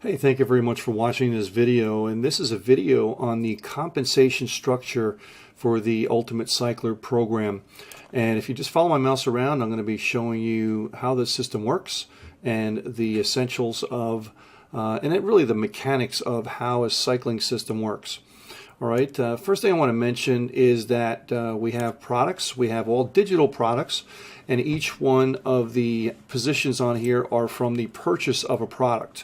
Hey, thank you very much for watching this video. And this is a video on the compensation structure for the Ultimate Cycler program. And if you just follow my mouse around, I'm going to be showing you how the system works and the essentials of, really the mechanics of how a cycling system works. All right, first thing I want to mention is that we have products. We have all digital products, and each one of the positions on here are from the purchase of a product.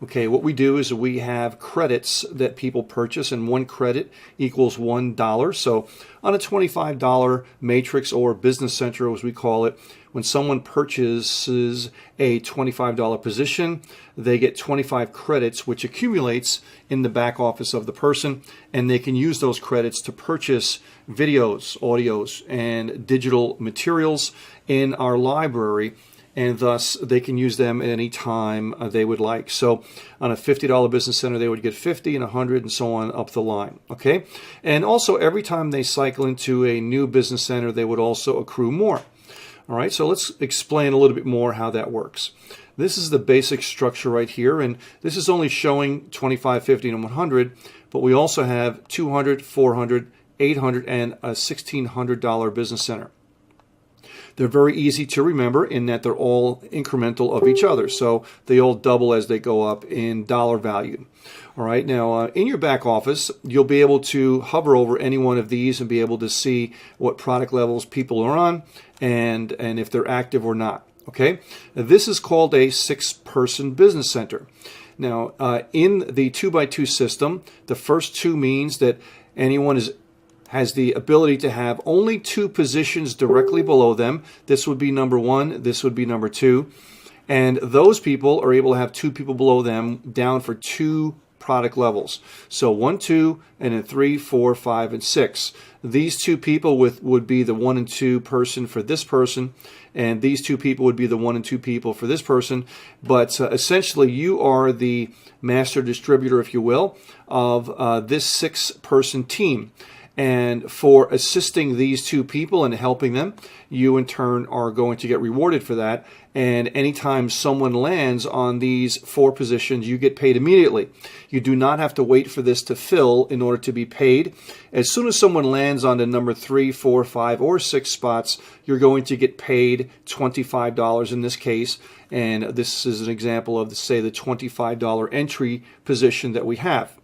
Okay, what we do is we have credits that people purchase, and one credit equals $1. So on a $25 matrix, or business center as we call it, when someone purchases a $25 position, they get 25 credits, which accumulates in the back office of the person, and they can use those credits to purchase videos, audios, and digital materials in our library, and thus they can use them at any time they would like. So on a $50 business center, they would get 50 and 100 and so on up the line. Okay, and also every time they cycle into a new business center, they would also accrue more. All right, so let's explain a little bit more how that works. This is the basic structure right here, and this is only showing 25, 50, and 100, but we also have 200, 400, 800, and a $1,600 business center. They're very easy to remember in that they're all incremental of each other, so they all double as they go up in dollar value. All right, now in your back office, you'll be able to hover over any one of these and be able to see what product levels people are on and if they're active or not. Okay, now, this is called a 6-person business center. Now, in the 2x2 system, the first 2 means that anyone has the ability to have only 2 positions directly below them. This would be number 1, this would be number 2. And those people are able to have 2 people below them down for 2 product levels. So 1, 2, and then 3, 4, 5, and 6. These 2 people would be the 1 and 2 person for this person, and these 2 people would be the 1 and 2 people for this person. But essentially, you are the master distributor, if you will, of this 6-person team. And for assisting these 2 people and helping them, you in turn are going to get rewarded for that. And anytime someone lands on these 4 positions, you get paid immediately. You do not have to wait for this to fill in order to be paid. As soon as someone lands on the number 3, 4, 5, or 6 spots, you're going to get paid $25 in this case. And this is an example of, say, the $25 entry position that we have.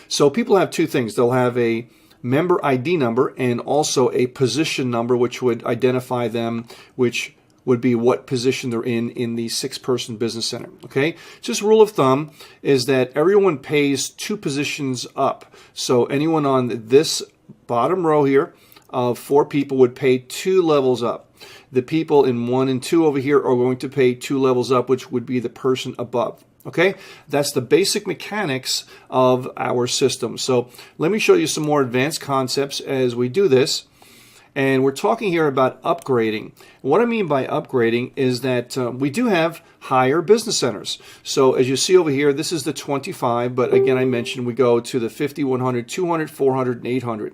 So people have 2 things. They'll have a member ID number and also a position number, which would identify them, which would be what position they're in the 6-person business center. Okay, just rule of thumb is that everyone pays 2 positions up. So anyone on this bottom row here of 4 people would pay 2 levels up. The people in 1 and 2 over here are going to pay 2 levels up, which would be the person above. Okay, that's the basic mechanics of our system. So let me show you some more advanced concepts as we do this. And we're talking here about upgrading. What I mean by upgrading is that we do have higher business centers. So as you see over here, this is the 25, but again, I mentioned we go to the 50, 100, 200, 400, and 800.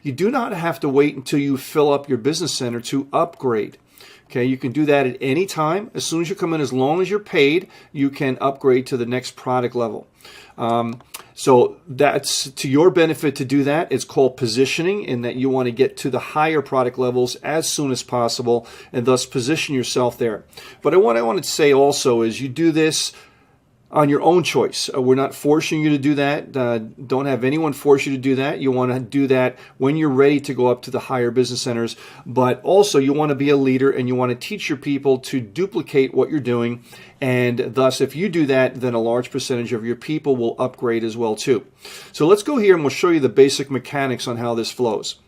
You do not have to wait until you fill up your business center to upgrade. Okay, you can do that at any time. As soon as you come in, as long as you're paid, you can upgrade to the next product level. So that's to your benefit to do that. It's called positioning, in that you want to get to the higher product levels as soon as possible and thus position yourself there. But what I wanted to say also is you do this on your own choice. We're not forcing you to do that. Don't have anyone force you to do that. You want to do that when you're ready to go up to the higher business centers. But also you want to be a leader and you want to teach your people to duplicate what you're doing. And thus, if you do that, then a large percentage of your people will upgrade as well too. So let's go here and we'll show you the basic mechanics on how this flows.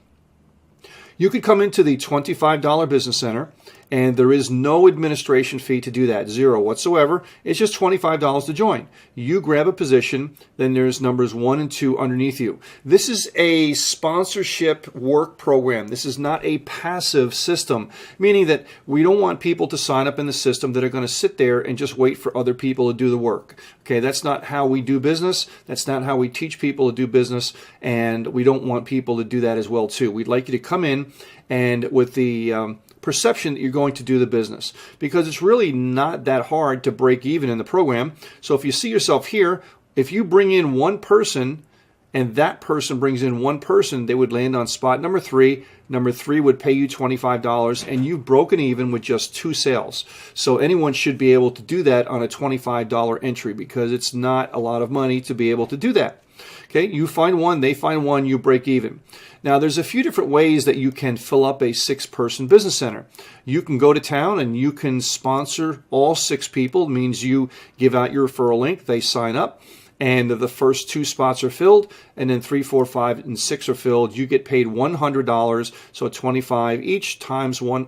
You could come into the $25 business center, and there is no administration fee to do that, 0 whatsoever. It's just $25 to join. You grab a position, then there's numbers 1 and 2 underneath you. This is a sponsorship work program. This is not a passive system, meaning that we don't want people to sign up in the system that are going to sit there and just wait for other people to do the work. Okay, that's not how we do business. That's not how we teach people to do business, and we don't want people to do that as well too. We'd like you to come in and with the perception that you're going to do the business, because it's really not that hard to break even in the program. So if you see yourself here, if you bring in one person and that person brings in one person, they would land on spot number 3. Number 3 would pay you $25, and you've broken even with just 2 sales. So anyone should be able to do that on a $25 entry, because it's not a lot of money to be able to do that. Okay, you find one, they find one, you break even. Now, there's a few different ways that you can fill up a 6-person business center. You can go to town and you can sponsor all 6 people. It means you give out your referral link, they sign up, and the first 2 spots are filled, and then 3, 4, 5, and 6 are filled. You get paid $100, so 25 each times 4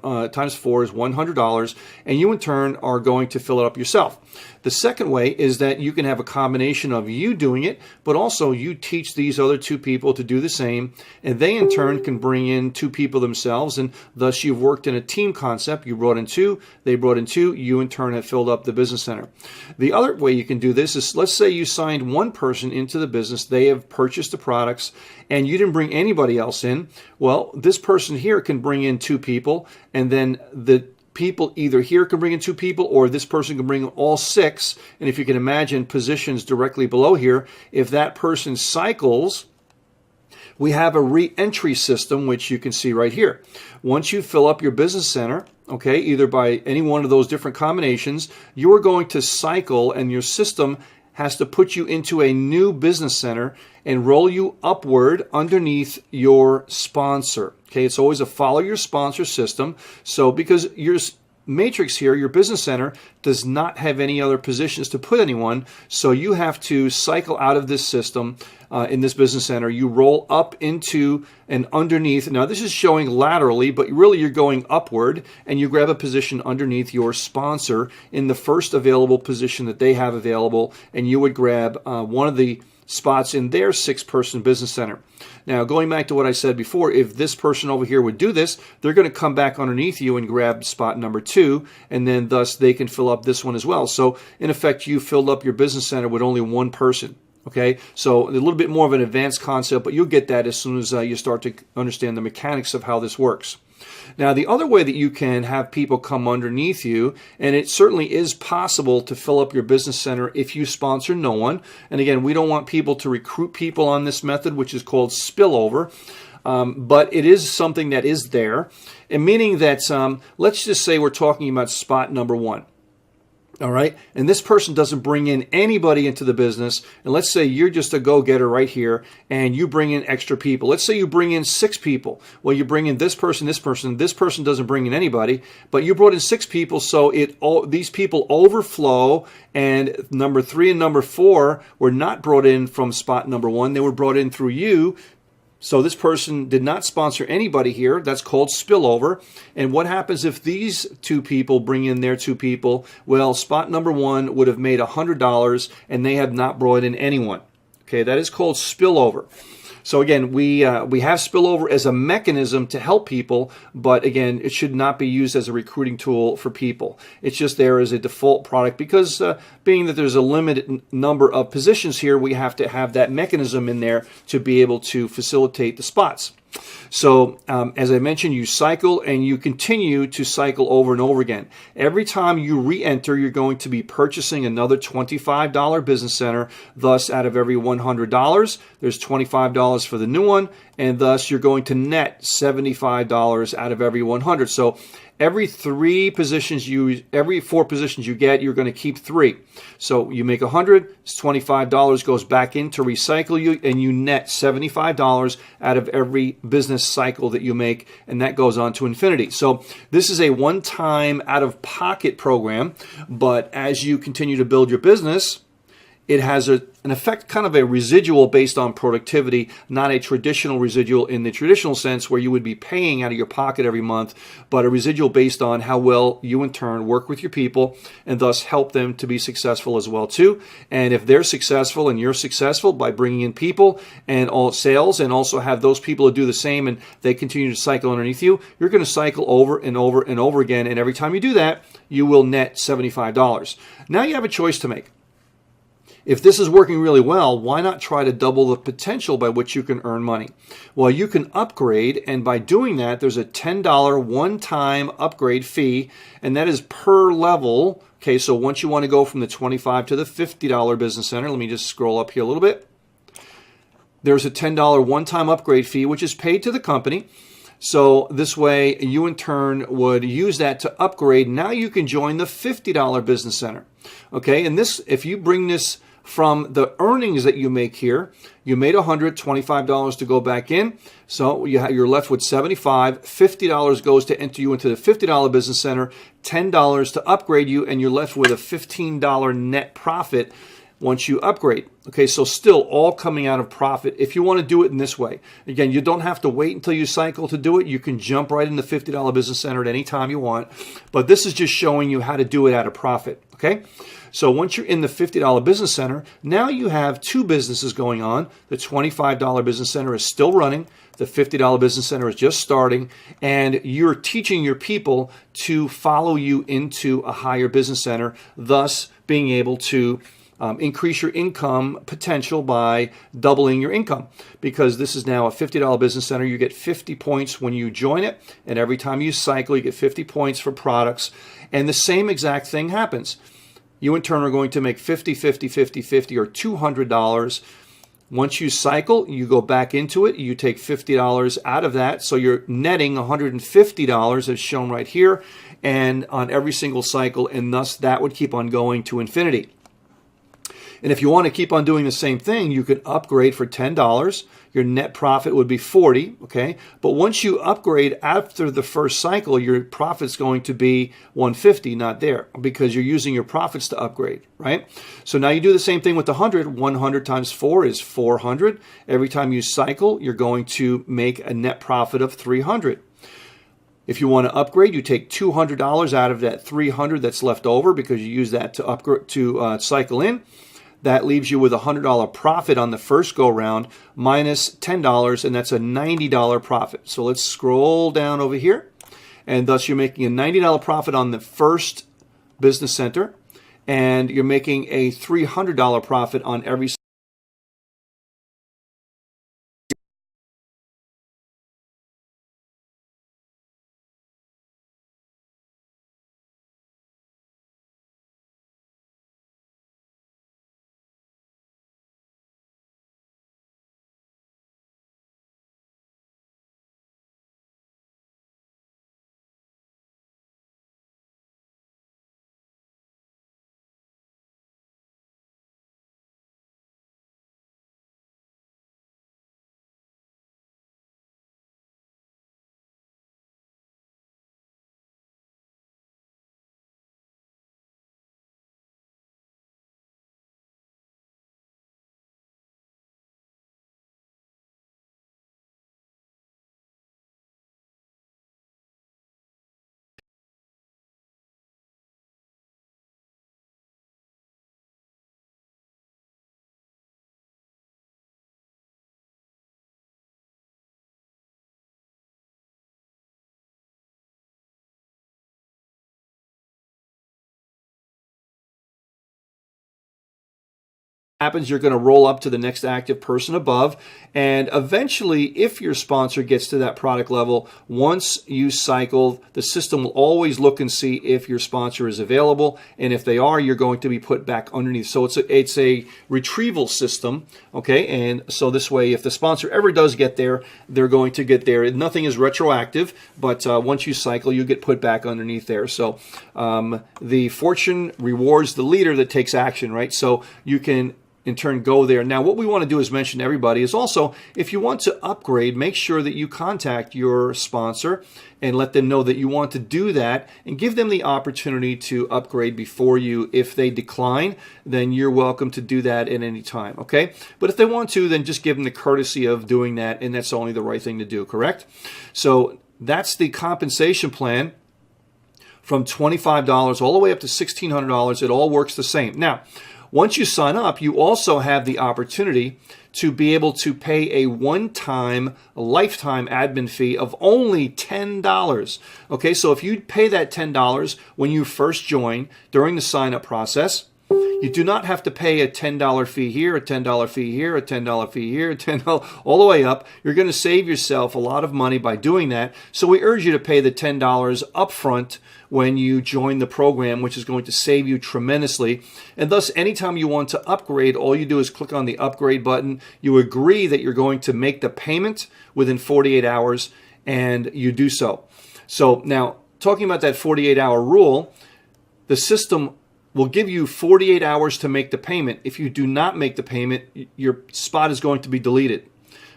is $100, and you in turn are going to fill it up yourself. The second way is that you can have a combination of you doing it, but also you teach these other 2 people to do the same, and they in turn can bring in 2 people themselves, and thus you've worked in a team concept. You brought in 2, they brought in 2, you in turn have filled up the business center. The other way you can do this is, let's say you signed one person into the business, they have purchased the products, and you didn't bring anybody else in. Well, this person here can bring in 2 people, and then the people either here can bring in 2 people, or this person can bring in all 6. And if you can imagine positions directly below here, if that person cycles, we have a re-entry system, which you can see right here. Once you fill up your business center, okay, either by any one of those different combinations, you are going to cycle, and your system has to put you into a new business center and roll you upward underneath your sponsor. Okay, it's always a follow your sponsor system. So because your matrix here, your business center, does not have any other positions to put anyone, so you have to cycle out of this system in this business center. You roll up into and underneath. Now this is showing laterally, but really you're going upward, and you grab a position underneath your sponsor in the first available position that they have available, and you would grab one of the spots in their 6-person business center. Now, going back to what I said before, if this person over here would do this, they're going to come back underneath you and grab spot number 2, and then thus they can fill up this one as well. So in effect, you filled up your business center with only one person. Okay, so a little bit more of an advanced concept, but you'll get that as soon as you start to understand the mechanics of how this works. Now, the other way that you can have people come underneath you, and it certainly is possible to fill up your business center if you sponsor no one. And again, we don't want people to recruit people on this method, which is called spillover. But it is something that is there, and meaning that let's just say we're talking about spot number 1. All right, and this person doesn't bring in anybody into the business, and let's say you're just a go-getter right here, and you bring in extra people. Let's say you bring in 6 people. Well, you bring in this person. This person doesn't bring in anybody, but you brought in 6 people, so these people overflow, and number 3 and number 4 were not brought in from spot number 1. They were brought in through you. So this person did not sponsor anybody here. That's called spillover. And what happens if these 2 people bring in their 2 people? Well, spot number 1 would have made $100, and they have not brought in anyone. Okay, that is called spillover. So again, we have spillover as a mechanism to help people, but again, it should not be used as a recruiting tool for people. It's just there as a default product, because being that there's a limited number of positions here, we have to have that mechanism in there to be able to facilitate the spots. So as I mentioned, you cycle, and you continue to cycle over and over again. Every time you re-enter, you're going to be purchasing another $25 business center. Thus, out of every $100, there's $25 for the new one, and thus you're going to net $75 out of every 100. So every 4 positions you get, you're going to keep 3. So you make 100, it's $25 goes back in to recycle you, and you net $75 out of every business cycle that you make, and that goes on to infinity. So this is a one-time out-of-pocket program, but as you continue to build your business, it has an effect, kind of a residual based on productivity, not a traditional residual in the traditional sense where you would be paying out of your pocket every month, but a residual based on how well you in turn work with your people and thus help them to be successful as well too. And if they're successful and you're successful by bringing in people and all sales, and also have those people to do the same, and they continue to cycle underneath you, you're going to cycle over and over and over again. And every time you do that, you will net $75. Now you have a choice to make. If this is working really well, why not try to double the potential by which you can earn money? Well, you can upgrade, and by doing that, there's a $10 one-time upgrade fee, and that is per level. Okay, so once you want to go from the $25 to the $50 Business Center, let me just scroll up here a little bit. There's a $10 one-time upgrade fee, which is paid to the company. So this way, you in turn would use that to upgrade. Now you can join the $50 Business Center. Okay, and this, if you bring this from the earnings that you make here, you made $125 to go back in, so you're left with $75. $50 goes to enter you into the $50 Business Center, $10 to upgrade you, and you're left with a $15 net profit once you upgrade. Okay, so still all coming out of profit if you want to do it in this way. Again, you don't have to wait until you cycle to do it. You can jump right in the $50 Business Center at any time you want, but this is just showing you how to do it at a profit. Okay, so once you're in the $50 Business Center, now you have two businesses going on. The $25 Business Center is still running. The $50 Business Center is just starting, and you're teaching your people to follow you into a higher business center, thus being able to increase your income potential by doubling your income. Because this is now a $50 Business Center, you get 50 points when you join it, and every time you cycle, you get 50 points for products, and the same exact thing happens. You in turn are going to make $50, $50, $50, $50, or $200. Once you cycle, you go back into it, you take $50 out of that, so you're netting $150 as shown right here, and on every single cycle, and thus that would keep on going to infinity. And if you want to keep on doing the same thing, you could upgrade for $10. Your net profit would be $40, okay? But once you upgrade after the first cycle, your profit's going to be $150, not there, because you're using your profits to upgrade, right? So now you do the same thing with the 100. 100 times 4 is 400. Every time you cycle, you're going to make a net profit of $300. If you want to upgrade, you take $200 out of that $300 that's left over because you use that to upgrade to cycle in. That leaves you with a $100 profit on the first go round minus $10, and that's a $90 profit. So let's scroll down over here, and thus you're making a $90 profit on the first business center, and you're making a $300 profit on every happens, you're going to roll up to the next active person above, and eventually, if your sponsor gets to that product level, once you cycle, the system will always look and see if your sponsor is available, and if they are, you're going to be put back underneath. So it's a retrieval system, okay? And so this way, if the sponsor ever does get there, they're going to get there. Nothing is retroactive, but once you cycle, you get put back underneath there. So the fortune rewards the leader that takes action, right? So you can in turn go there. Now, what we want to do is mention to everybody is also, if you want to upgrade, make sure that you contact your sponsor and let them know that you want to do that, and give them the opportunity to upgrade before you. If they decline, then you're welcome to do that at any time, okay? But if they want to, then just give them the courtesy of doing that, and that's only the right thing to do, correct? So that's the compensation plan. From $25 all the way up to $1,600, it all works the same. Now, once you sign up, you also have the opportunity to be able to pay a one-time, lifetime admin fee of only $10. Okay, so if you pay that $10 when you first join during the sign-up process, You do not have to pay a $10 fee here, a $10 fee here, a $10 fee here, a $10, all the way up. You're going to save yourself a lot of money by doing that. So we urge you to pay the $10 upfront when you join the program, which is going to save you tremendously. And thus, anytime you want to upgrade, all you do is click on the upgrade button. You agree that you're going to make the payment within 48 hours, and you do so. So now, talking about that 48-hour rule, the system will give you 48 hours to make the payment. If you do not make the payment, your spot is going to be deleted.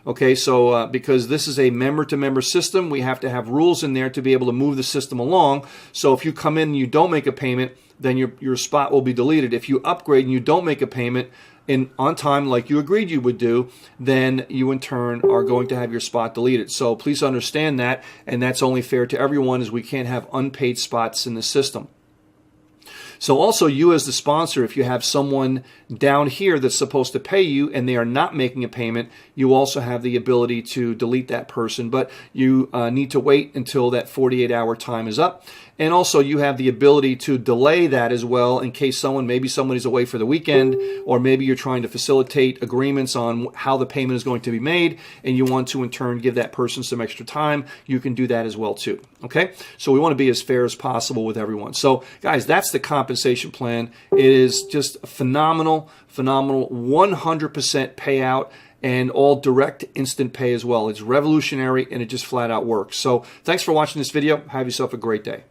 Okay, so because this is a member-to-member system, we have to have rules in there to be able to move the system along. So if you come in and you don't make a payment, then your spot will be deleted. If you upgrade and you don't make a payment on time like you agreed you would do, then you in turn are going to have your spot deleted. So please understand that, and that's only fair to everyone, as we can't have unpaid spots in the system. So also, you as the sponsor, if you have someone down here that's supposed to pay you and they are not making a payment, you also have the ability to delete that person, but you need to wait until that 48-hour time is up. And also, you have the ability to delay that as well in case maybe someone is away for the weekend, or maybe you're trying to facilitate agreements on how the payment is going to be made, and you want to in turn give that person some extra time. You can do that as well too. Okay, so we want to be as fair as possible with everyone. So guys, that's the compensation plan. It is just a phenomenal 100% payout, and all direct instant pay as well. It's revolutionary, and it just flat out works. So thanks for watching this video. Have yourself a great day.